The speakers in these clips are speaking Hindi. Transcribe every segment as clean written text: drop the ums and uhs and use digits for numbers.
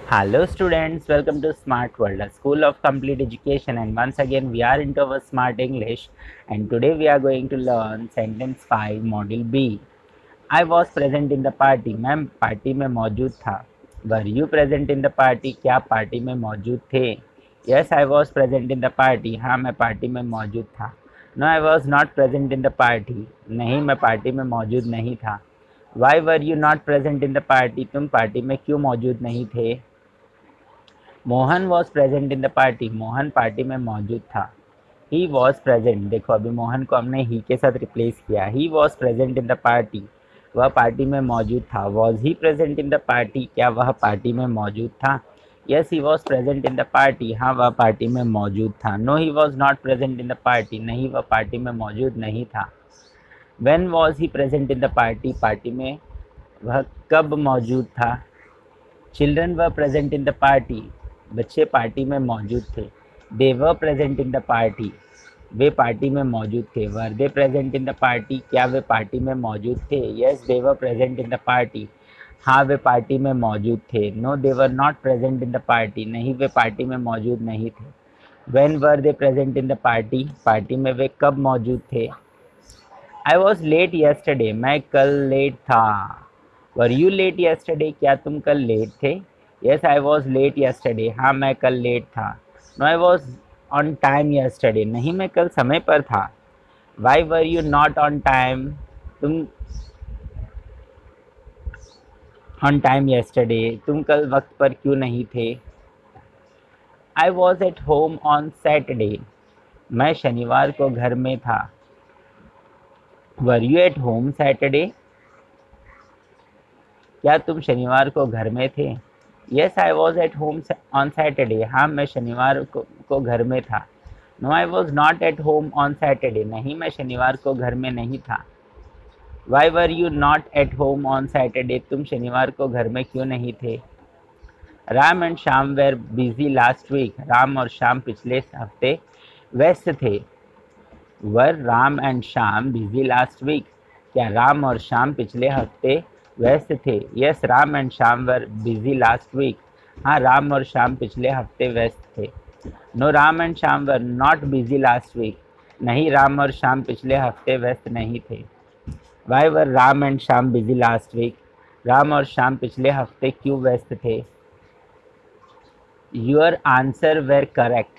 Hello students, welcome to Smart World, a school of complete education, and once again we are into our Smart English, and today we are going to learn sentence 5 module B. I was present in the party. Ma'am party में मौजूद था. Were you present in the party? क्या पार्टी में मौजूद थे? Yes, I was present in the party. हाँ, मैं पार्टी में मौजूद था. No, I was not present in the party. नहीं, मैं पार्टी में मौजूद नहीं था. Why were you not present in the party? तुम पार्टी में क्यों मौजूद नहीं थे? Mohan was present in the party. मोहन पार्टी में मौजूद था. ही वॉज प्रेजेंट. देखो अभी मोहन को हमने ही के साथ रिप्लेस किया. He was present in the party. वह पार्टी में मौजूद था. Was he present in the party. क्या वह पार्टी में मौजूद था? Yes, he was present in the party. हाँ, वह पार्टी में मौजूद था. No, he was not present in the party. नहीं, वह पार्टी में मौजूद नहीं था. When was he present in the party. Party में वह कब मौजूद था? Children were present in the party. बच्चे पार्टी में मौजूद थे. They were present in the party. वे पार्टी में मौजूद थे. Were they present in the party. क्या वे पार्टी में मौजूद थे? Yes, they were present in the party. हाँ, वे पार्टी में मौजूद थे. No, they were not present in the party. नहीं, वे पार्टी में मौजूद नहीं थे. When were they present in the party. Party में वे कब मौजूद थे? I was late yesterday. मैं कल लेट था. Were you late yesterday. क्या तुम कल लेट थे? Yes, I was late yesterday. हाँ, मैं कल लेट था. No, I was on time yesterday. नहीं, मैं कल समय पर था. Why were you not on time. तुम ऑन टाइम येस्टरडे. तुम कल वक्त पर क्यों नहीं थे? I was at home on Saturday. मैं शनिवार को घर में था. Were you at home Saturday. क्या तुम शनिवार को घर में थे? Yes, I was at home on Saturday. हाँ, मैं शनिवार को घर में था. No, I was not at home on Saturday. नहीं, मैं शनिवार को घर में नहीं था. Why were you not at home on Saturday. तुम शनिवार को घर में क्यों नहीं थे? Ram and Shyam were busy last week. Ram और श्याम पिछले हफ्ते व्यस्त थे. Were Ram and Shyam busy last week. क्या राम और श्याम पिछले हफ्ते व्यस्त थे? Yes, Ram and Shyam were busy last week. हाँ, राम और श्याम पिछले हफ्ते व्यस्त थे. No, Ram and Shyam were not busy last week. नहीं, राम और श्याम पिछले हफ्ते व्यस्त नहीं थे. Why were Ram and Shyam busy last week. Ram और श्याम पिछले हफ्ते क्यों व्यस्त थे? Your answer where correct.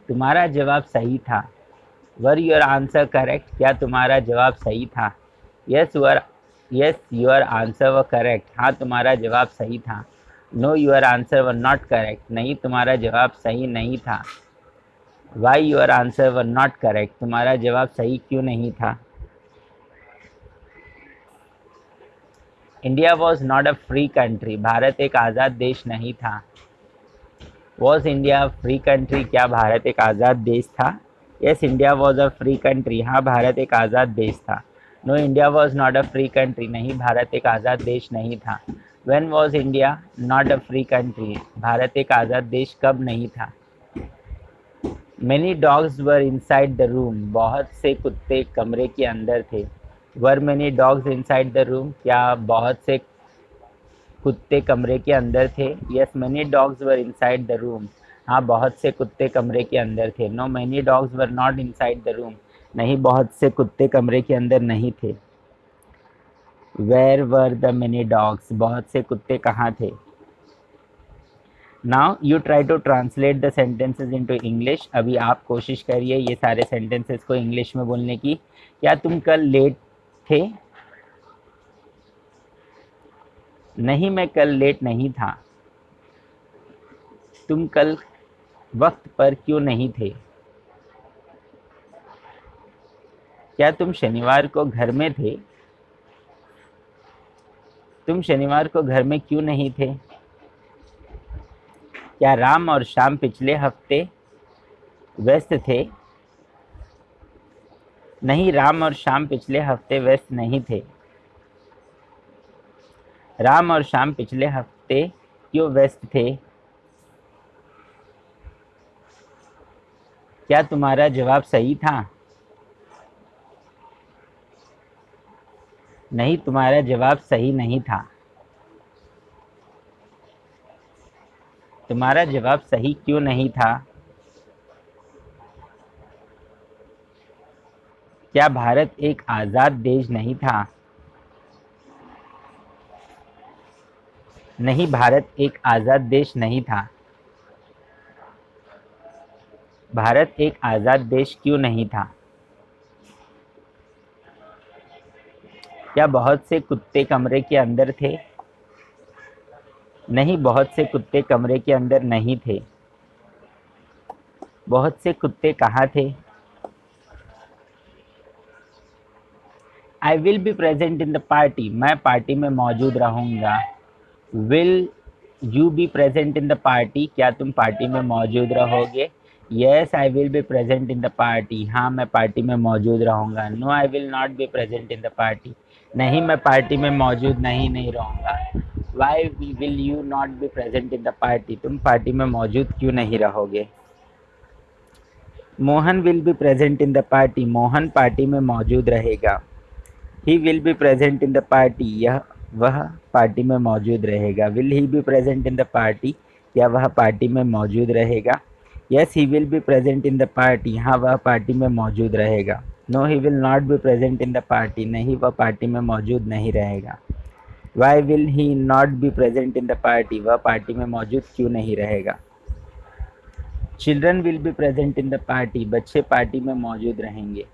तुम्हारा जवाब सही था. Were your answer correct. क्या तुम्हारा जवाब सही था? Yes, your answer were correct. हाँ, तुम्हारा जवाब सही था. No, your answer were not correct. नहीं, तुम्हारा जवाब सही नहीं था. Why your answer were not correct. तुम्हारा जवाब सही क्यों नहीं था? India was not a free country. Bharat एक आज़ाद देश नहीं था. Was India free country. क्या भारत एक आज़ाद देश था? Yes, India was a free country. हाँ, भारत एक आज़ाद देश था. No, India was not a free country. नहीं, भारत एक आज़ाद देश नहीं था. When was India not a free country. Bharat एक आज़ाद देश कब नहीं था? Many dogs were inside the room. बहुत से कुत्ते कमरे के अंदर थे. Were many dogs inside the room. क्या बहुत से कुत्ते कमरे के अंदर थे? Yes, many dogs were inside the room. हाँ, बहुत से कुत्ते कमरे के अंदर थे. No, many dogs were not inside the room. नहीं, बहुत से कुत्ते कमरे के अंदर नहीं थे. Where were the many dogs. बहुत से कुत्ते कहाँ थे? Now you try to translate the sentences into English. अभी आप कोशिश करिए ये सारे सेंटेंसेस को इंग्लिश में बोलने की. क्या तुम कल लेट थे? नहीं, मैं कल लेट नहीं था. तुम कल वक्त पर क्यों नहीं थे? क्या तुम शनिवार को घर में थे? तुम शनिवार को घर में क्यों नहीं थे? क्या राम और श्याम पिछले हफ्ते व्यस्त थे? नहीं, राम और श्याम पिछले हफ्ते व्यस्त नहीं थे. राम और श्याम पिछले हफ्ते क्यों व्यस्त थे? क्या तुम्हारा जवाब सही था? नहीं, तुम्हारा जवाब सही नहीं था. तुम्हारा जवाब सही क्यों नहीं था? क्या भारत एक आज़ाद देश नहीं था? नहीं, भारत एक आज़ाद देश नहीं था। भारत एक आज़ाद देश क्यों नहीं था? क्या बहुत से कुत्ते कमरे के अंदर थे? नहीं, बहुत से कुत्ते कमरे के अंदर नहीं थे। बहुत से कुत्ते कहाँ थे? I will be present in the party, मैं पार्टी में मौजूद रहूँगा। Will you be present in the party, क्या तुम पार्टी में मौजूद रहोगे? Yes I will be present in the party, हाँ मैं पार्टी में मौजूद रहूँगा। No I will not be present in the party, नहीं मैं पार्टी में मौजूद नहीं रहूँगा। Why will you not be present in the party, तुम पार्टी में मौजूद क्यों नहीं रहोगे? Mohan will be present in the party, मोहन पार्टी में मौजूद रहेगा। He will be present in the party, यह वह पार्टी में मौजूद रहेगा। Will he be present in the party, क्या वह पार्टी में मौजूद रहेगा? Yes he will be present in the party, हाँ वह पार्टी में मौजूद रहेगा। No he will not be present in the party, नहीं वह पार्टी में मौजूद नहीं रहेगा। Why will he not be present in the party, वह पार्टी में मौजूद क्यों नहीं रहेगा? Children will be present in the party, बच्चे पार्टी में मौजूद रहेंगे।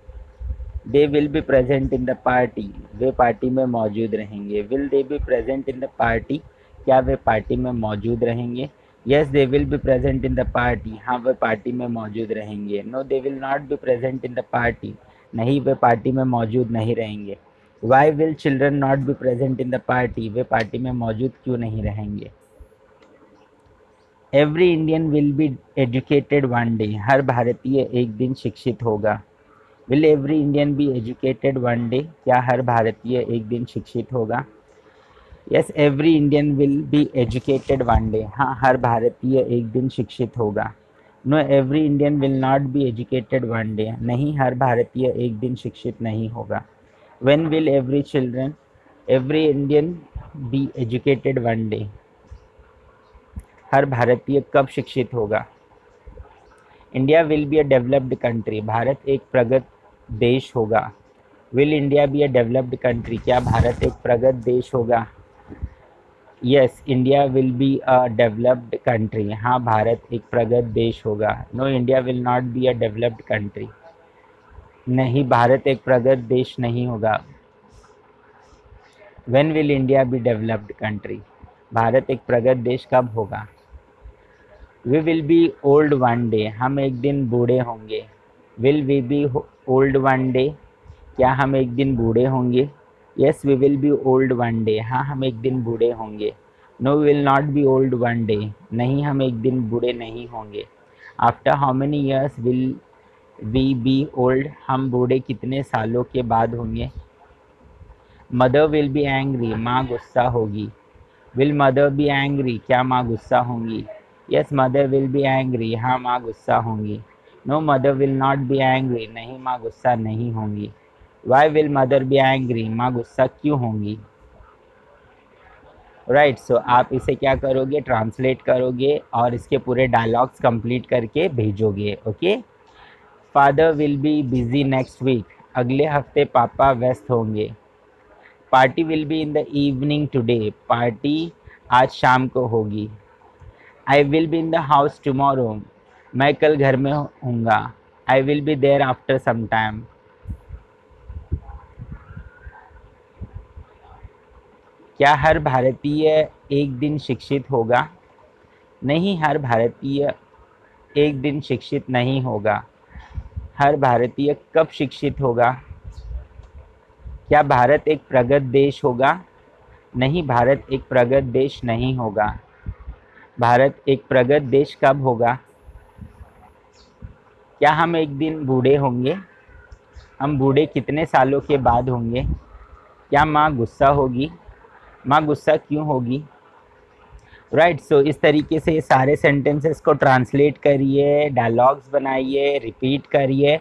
They will be present in the party, वे पार्टी में मौजूद रहेंगे। Will they be present in the party, क्या वे पार्टी में मौजूद रहेंगे? Yes they will be present in the party, हाँ वे पार्टी में मौजूद रहेंगे। No they will not be present in the party, नहीं वे पार्टी में मौजूद नहीं रहेंगे। Why will children not be present in the party, वे पार्टी में मौजूद क्यों नहीं रहेंगे? Every Indian will be educated one day, हर भारतीय एक दिन शिक्षित होगा। Will every Indian be educated one day, क्या हर भारतीय एक दिन शिक्षित होगा? Yes every Indian will be educated one day, हाँ हर भारतीय एक दिन शिक्षित होगा। No every Indian will not be educated one day, नहीं हर भारतीय एक दिन शिक्षित नहीं होगा। When will every Indian be educated one day, हर भारतीय कब शिक्षित होगा? India will be a developed country, Bharat एक प्रगत देश होगा। Will India be a developed country, क्या भारत एक प्रगत देश होगा? Yes India will be a developed country, हाँ भारत एक प्रगत देश होगा। No India will not be a developed country, नहीं भारत एक प्रगत देश नहीं होगा। When will India be developed country, Bharat एक प्रगत देश कब होगा? We will be old one day, हम एक दिन बूढ़े होंगे। Will we be old one day, क्या हम एक दिन बूढ़े होंगे? Yes we will be old one day, हाँ हम एक दिन बूढ़े होंगे। No will not be old one day, नहीं हम एक दिन बूढ़े नहीं होंगे। After how many years will we be old, हम बूढ़े कितने सालों के बाद होंगे? मदर विल बी एंग्री, माँ गुस्सा होगी। विल मदर बी एंग्री, क्या माँ गुस्सा होंगी? Yes mother will be angry, हाँ माँ गुस्सा होंगी। No mother will not be angry, नहीं माँ गुस्सा नहीं होंगी। Why will mother be angry, माँ गुस्सा क्यों होंगी? राइट सो आप इसे क्या करोगे? ट्रांसलेट करोगे और इसके पूरे डायलॉग्स कंप्लीट करके भेजोगे। Okay. Father will be busy next week, अगले हफ्ते पापा व्यस्त होंगे। Party will be in the evening today, party आज शाम को होगी। I will be in the house tomorrow, मैं कल घर में होऊंगा। I will be there after some time. क्या हर भारतीय एक दिन शिक्षित होगा? नहीं हर भारतीय एक दिन शिक्षित नहीं होगा। हर भारतीय कब शिक्षित होगा? क्या भारत एक प्रगत देश होगा? नहीं भारत एक प्रगत देश नहीं होगा। भारत एक प्रगत देश कब होगा? क्या हम एक दिन बूढ़े होंगे? हम बूढ़े कितने सालों के बाद होंगे? क्या माँ गुस्सा होगी? माँ गुस्सा क्यों होगी? राइट सो इस तरीके से सारे सेंटेंसेस को ट्रांसलेट करिए, डायलॉग्स बनाइए, रिपीट करिए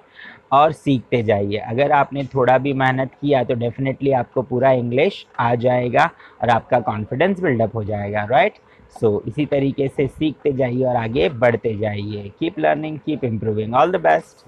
और सीखते जाइए। अगर आपने थोड़ा भी मेहनत किया तो डेफिनेटली आपको पूरा इंग्लिश आ जाएगा और आपका कॉन्फिडेंस बिल्डअप हो जाएगा। राइट, इसी तरीके से सीखते जाइए और आगे बढ़ते जाइए। Keep learning, keep improving. All the best.